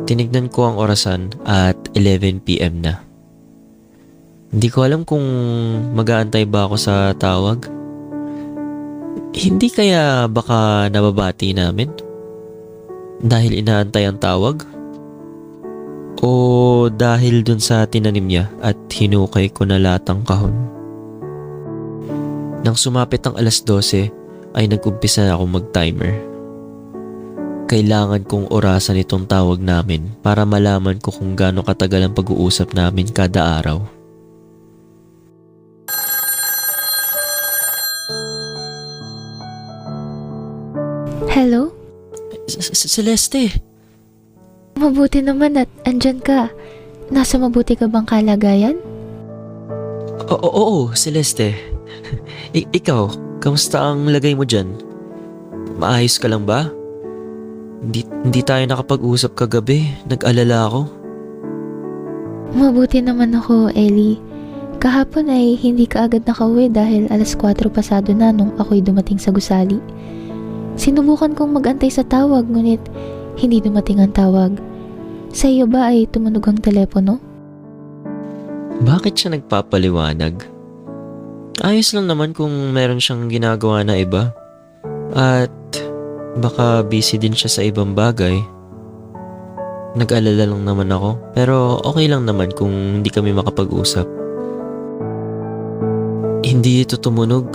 Tinignan ko ang orasan at 11 p.m. na. Hindi ko alam kung mag-aantay ba ako sa tawag. Hindi kaya baka nababati namin? Dahil inaantay ang tawag? O dahil dun sa tinanim niya at hinukay ko na latang kahon? Nang sumapit ang alas 12 ay nag-umpisa na akong mag-timer. Kailangan kong orasan itong tawag namin para malaman ko kung gaano katagal ang pag-uusap namin kada araw. Hello? Celeste! Mabuti naman at andyan ka. Nasa mabuti ka bang kalagayan? Oo, Celeste. Ikaw, kamusta ang lagay mo dyan? Maayos ka lang ba? Hindi tayo nakapag-usap kagabi. Nag-alala ako. Mabuti naman ako, Ellie. Kahapon ay hindi ka agad nakauwi dahil alas 4 pasado na nung ako'y dumating sa gusali. Sinubukan kong mag-antay sa tawag ngunit hindi dumating ang tawag. Sa iyo ba ay tumunog ang telepono? Bakit siya nagpapaliwanag? Ayos lang naman kung meron siyang ginagawa na iba. At baka busy din siya sa ibang bagay. Nag-alala lang naman ako, pero okay lang naman kung hindi kami makapag-usap. Hindi ito tumunog,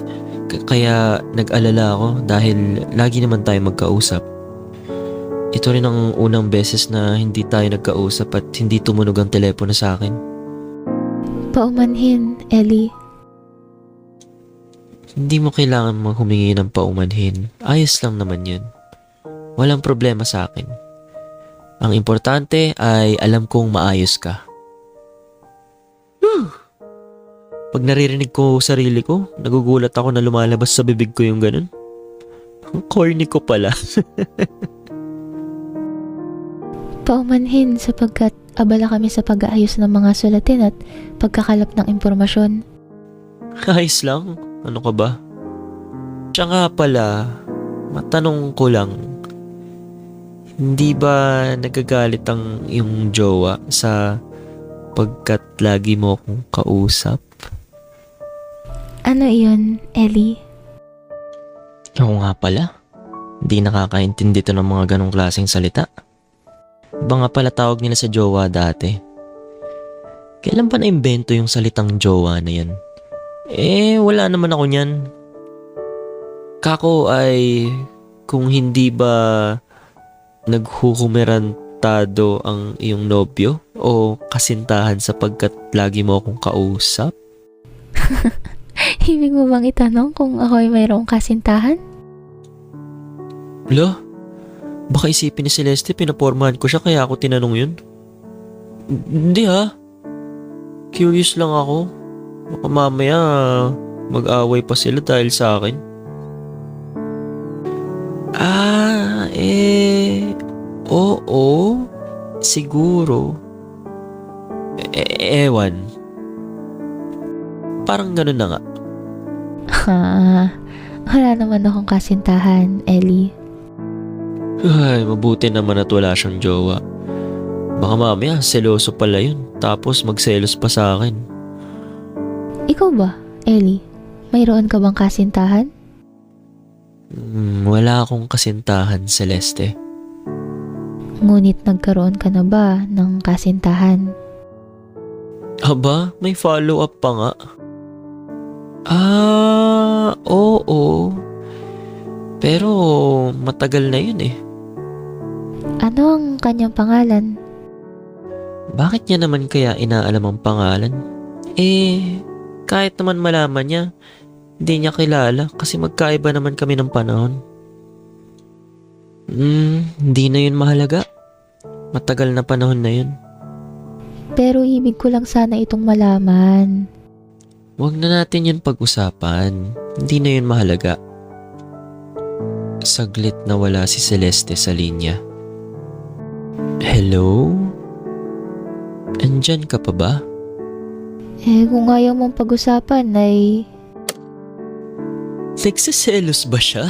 kaya nag-alala ako dahil lagi naman tayo magkausap. Ito rin ang unang beses na hindi tayo nagkausap at hindi tumunog ang telepono sa akin. Paumanhin, Ellie. Hindi mo kailangan humingi ng paumanhin. Ayos lang naman yun. Walang problema sa akin. Ang importante ay alam kong maayos ka. Pag naririnig ko sarili ko, nagugulat ako na lumalabas sa bibig ko yung ganun. Ang corny ko pala. Paumanhin sapagkat abala kami sa pag-aayos ng mga sulatin at pagkakalap ng impormasyon. Ayos lang. Ano ka ba? Siya nga pala, matanong ko lang. Hindi ba nagagalit ang iyong jowa sa pagkat lagi mo akong kausap? Ano iyon, Ellie? Ako nga pala. Hindi nakakaintindi to ng mga ganong klaseng salita. Iba nga pala tawag nila sa jowa dati. Kailan pa na-imbento yung salitang jowa na yan? Wala naman ako niyan. Kako ay kung hindi ba naghuhumerantado ang iyong nobyo o kasintahan sapagkat lagi mo akong kausap? Ibig mo bang itanong kung ako ay mayroong kasintahan? Lo, baka isipin ni Celeste pinapormahan ko siya kaya ako tinanong yun. Hindi ha. Curious lang ako. Baka mamaya mag-away pa sila dahil sa akin. Oo, siguro. Ewan. Parang ganun na nga. Wala naman akong kasintahan, Ellie. Ay, mabuti naman at wala siyang jowa. Baka mamaya seloso pala yun. Tapos magselos pa sa akin. Ikaw ba, Ellie? Mayroon ka bang kasintahan? Wala akong kasintahan, Celeste. Ngunit nagkaroon ka na ba ng kasintahan? Aba, may follow-up pa nga. Oo. Pero matagal na yun eh. Ano ang kanyang pangalan? Bakit niya naman kaya inaalam ang pangalan? Kahit naman malaman niya, hindi niya kilala kasi magkaiba naman kami ng panahon. Hindi na yun mahalaga. Matagal na panahon na yun. Pero ibig ko lang sana itong malaman. Huwag na natin yun pag-usapan. Hindi na yun mahalaga. Saglit na wala si Celeste sa linya. Hello? Andyan ka pa ba? Kung ayaw mong pag-usapan ay... Nagsiselos ba siya?